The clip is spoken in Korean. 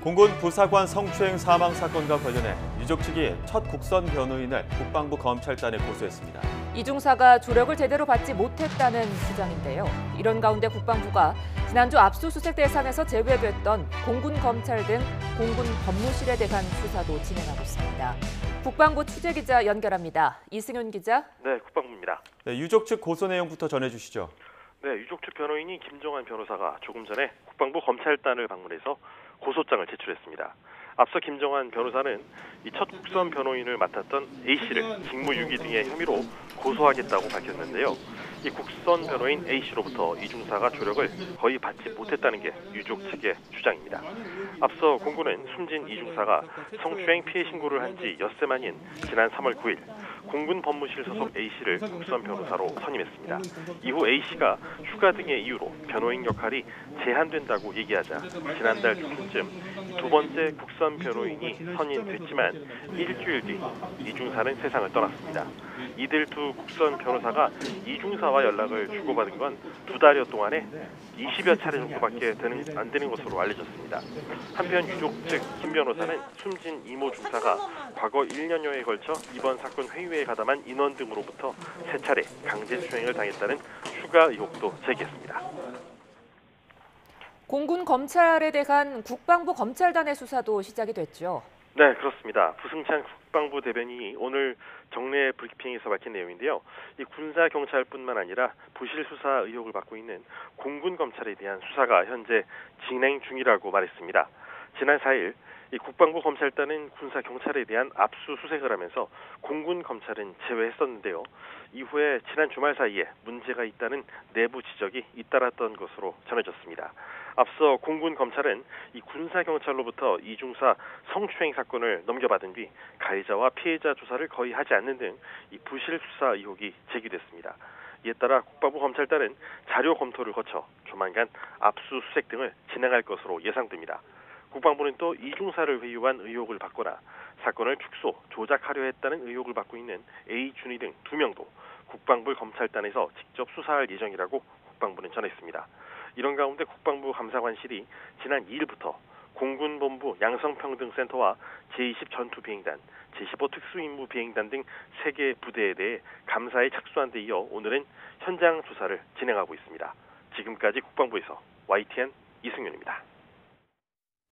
공군 부사관 성추행 사망 사건과 관련해 유족 측이 첫 국선 변호인을 국방부 검찰단에 고소했습니다. 이 중사가 조력을 제대로 받지 못했다는 주장인데요. 이런 가운데 국방부가 지난주 압수수색 대상에서 제외됐던 공군 검찰 등 공군 법무실에 대한 수사도 진행하고 있습니다. 국방부 취재기자 연결합니다. 이승윤 기자. 네, 국방부입니다. 네, 유족 측 고소 내용부터 전해주시죠. 네, 유족 측 변호인이 김정환 변호사가 조금 전에 국방부 검찰단을 방문해서 고소장을 제출했습니다. 앞서 김정환 변호사는 이 첫 국선 변호인을 맡았던 A씨를 직무유기 등의 혐의로 고소하겠다고 밝혔는데요. 이 국선 변호인 A씨로부터 이 중사가 조력을 거의 받지 못했다는 게 유족 측의 주장입니다. 앞서 공군은 숨진 이 중사가 성추행 피해 신고를 한 지 엿새 만인 지난 3월 9일 공군 법무실 소속 A씨를 국선 변호사로 선임했습니다. 이후 A씨가 휴가 등의 이유로 변호인 역할이 제한된다고 얘기하자 지난달 중순쯤 두 번째 국선 변호인이 선임됐지만 일주일 뒤 이중사는 세상을 떠났습니다. 이들 두 국선 변호사가 이중사와 연락을 주고받은 건 두 달여 동안에 20여 차례 정도밖에 안 되는 것으로 알려졌습니다. 한편 유족 측 김 변호사는 숨진 이모 중사가 과거 1년여에 걸쳐 이번 사건 회유에 가담한 인원 등으로부터 3차례 강제추행을 당했다는 추가 의혹도 제기했습니다. 공군 검찰에 대한 국방부 검찰단의 수사도 시작이 됐죠. 네, 그렇습니다. 부승찬 국방부 대변인이 오늘 정례 브리핑에서 밝힌 내용인데요. 이 군사 경찰뿐만 아니라 부실 수사 의혹을 받고 있는 공군 검찰에 대한 수사가 현재 진행 중이라고 말했습니다. 지난 4일 이 국방부 검찰단은 군사 경찰에 대한 압수수색을 하면서 공군 검찰은 제외했었는데요. 이후에 지난 주말 사이에 문제가 있다는 내부 지적이 잇따랐던 것으로 전해졌습니다. 앞서 공군 검찰은 이 군사 경찰로부터 이중사 성추행 사건을 넘겨받은 뒤 가해자와 피해자 조사를 거의 하지 않는 등 이 부실 수사 의혹이 제기됐습니다. 이에 따라 국방부 검찰단은 자료 검토를 거쳐 조만간 압수수색 등을 진행할 것으로 예상됩니다. 국방부는 또 이중사를 회유한 의혹을 받거나 사건을 축소, 조작하려 했다는 의혹을 받고 있는 A, 준희 등 2명도 국방부 검찰단에서 직접 수사할 예정이라고 국방부는 전했습니다. 이런 가운데 국방부 감사관실이 지난 2일부터 공군본부 양성평등센터와 제20 전투비행단, 제15 특수임무비행단 등 3개 부대에 대해 감사에 착수한 데 이어 오늘은 현장 조사를 진행하고 있습니다. 지금까지 국방부에서 YTN 이승윤입니다.